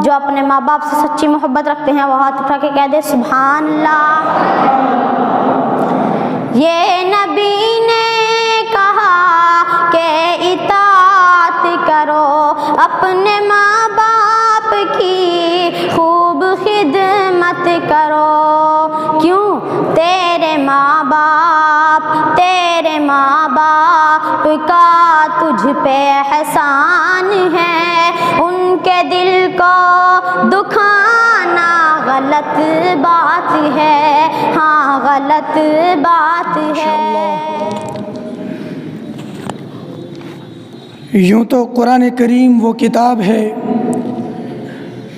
जो अपने माँ बाप से सच्ची मोहब्बत रखते हैं वो हाथ उठा के कह दे सुभान अल्लाह। ये नबी ने कहा कि इताअत करो, अपने माँ बाप की खूब खिदमत करो। क्यों? तेरे माँ बाप का तुझ पे एहसान है, उनके दिल को दुखाना गलत बात है, हाँ गलत बात है। यूँ तो कुरान करीम वो किताब है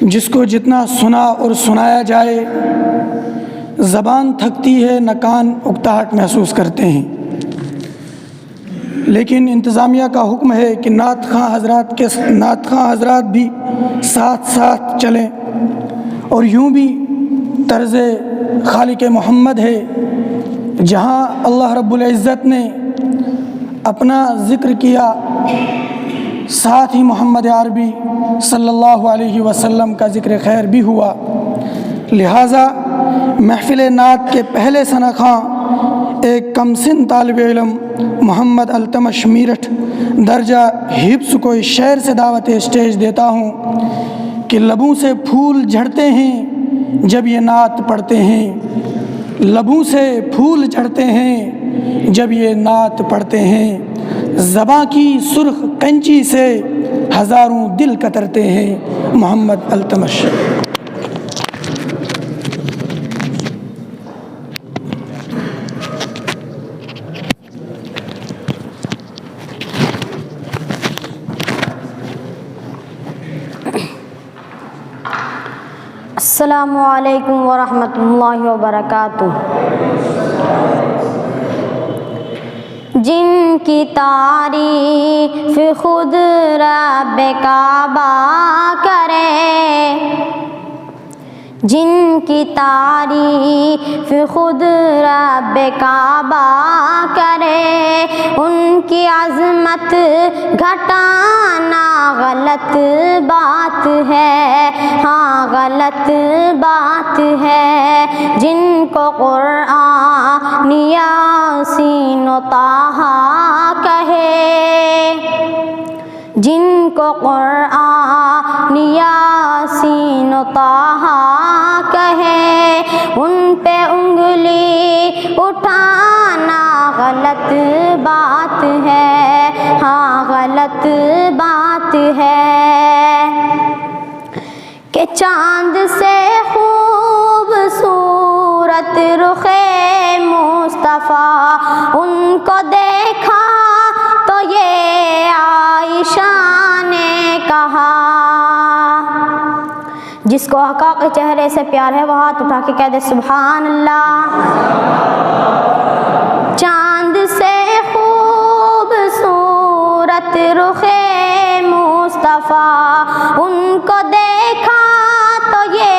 जिसको जितना सुना और सुनाया जाए ज़बान थकती है, न कान उकताहट महसूस करते हैं। लेकिन इंतज़ामिया का हुक्म है कि नात खां हज़रात भी साथ साथ चलें। और यूँ भी तर्ज़ खालिक मोहम्मद है, जहाँ अल्लाह रब्बुल इज़्ज़त ने अपना ज़िक्र किया, साथ ही मोहम्मद अरबी सल्लल्लाहु अलैहि वसल्लम का ज़िक्र खैर भी हुआ। लिहाजा महफ़िल नात के पहले सनख़ां एक कमसिन तालिब इल्म मोहम्मद अल्तमश मीरठ दर्जा हिफ्ज़ को इस शेर से दावत स्टेज देता हूँ कि लबों से फूल झड़ते हैं जब ये नात पढ़ते हैं, लबों से फूल झड़ते हैं जब ये नात पढ़ते हैं, ज़बां की सुर्ख कंची से हज़ारों दिल कतरते हैं। मोहम्मद अल्तमश। अस्सलामु अलैकुम वरहमतुल्लाहि वबरकातुह। जिनकी तारीफ़ खुद रब काबा करे, जिनकी तारीफ़ खुद रब काबा करे, उनकी अज़मत घटाना गलत बात है, हाँ गलत बात है। जिनको कुरान यासीन व ताहा कहे, जिनको कुरान यासीन व ताहा कहे, उन पे उंगली उठाना गलत बात है, हाँ गलत बात है। कि चांद से खूबसूरत रुखे मुस्तफ़ा, उनको देखा तो ये आयशा ने कहा। जिसको हक़ा के चेहरे से प्यार है वो हाथ उठा के कह दे सुभान अल्लाह। चांद से खूबसूरत रुखे मुस्तफ़ा, उनको देखा तो ये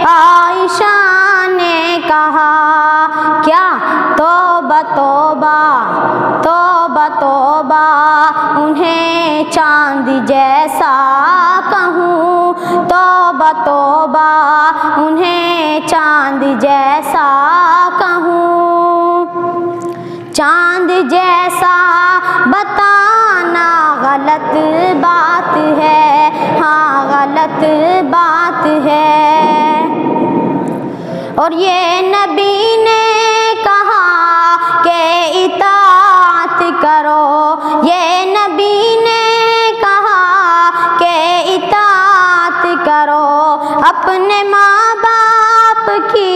आयशा ने कहा। क्या? तौबा तौबा तौबा तौबा, उन्हें चांद जैसा कहूँ, तौबा तौबा उन्हें चांद जैसा कहूँ। चांद जैसा बताना गलत बात है, हाँ गलत बात है। और ये नबी ने कहा कि इताअत करो, ये नबी ने कहा कि इताअत करो, अपने माँ बाप की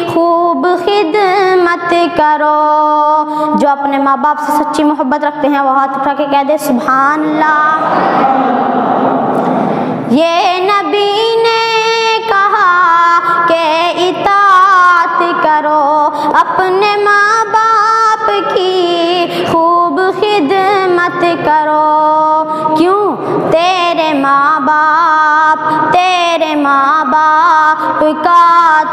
खूब खिदमत करो। जो अपने माँ बाप से सच्ची मोहब्बत रखते हैं वो हाथ उठा के कह दे सुभान अल्लाह। ये नबी ने कहा कि इताअत करो, अपने माँ बाप की खूब खिदमत करो। क्यों? तेरे माँ बाप का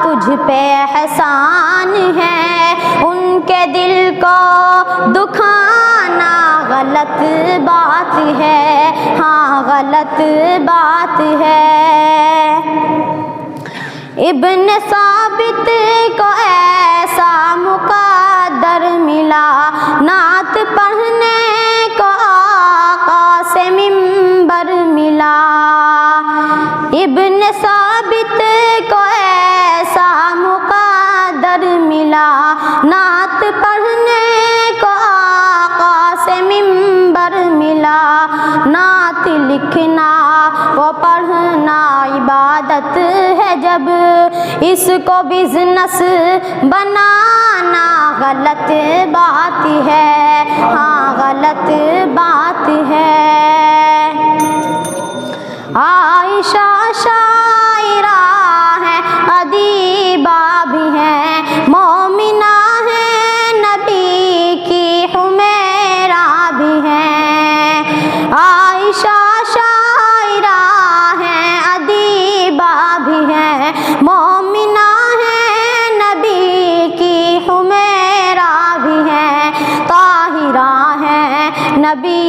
तुझ पे एहसान है, उनके दिल को दुखाना गलत बात है, हाँ गलत बात है। इब्न साबित को ऐसा मुक़द्दर मिला, नात पढ़ने को आका से मिंबर मिला। इब्न साबित को ऐसा मुक़द्दर मिला, नात पढ़ने को आका से मिंबर मिला। नात लिखना व पढ़ना इबादत है, जब इसको बिजनेस बनाना गलत बात है, हाँ गलत बात है। आयशा शायरा है, अदीबा भी है, मोमिना है, नबी की हुमैरा भी है। आयशा शायरा है, अदीबा भी है, मोमिना है, नबी की हुमैरा भी है। ताहिरा है, नबी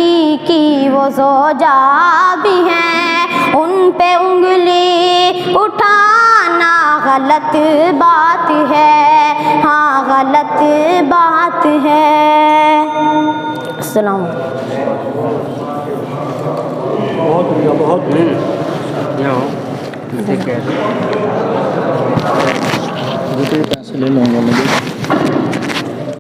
की वो ज़ौजा भी है, उन पे उंगली उठाना गलत बात है, हाँ गलत बात है। अस्सलाम। बहुत पैसे ले लूँगा मुझे।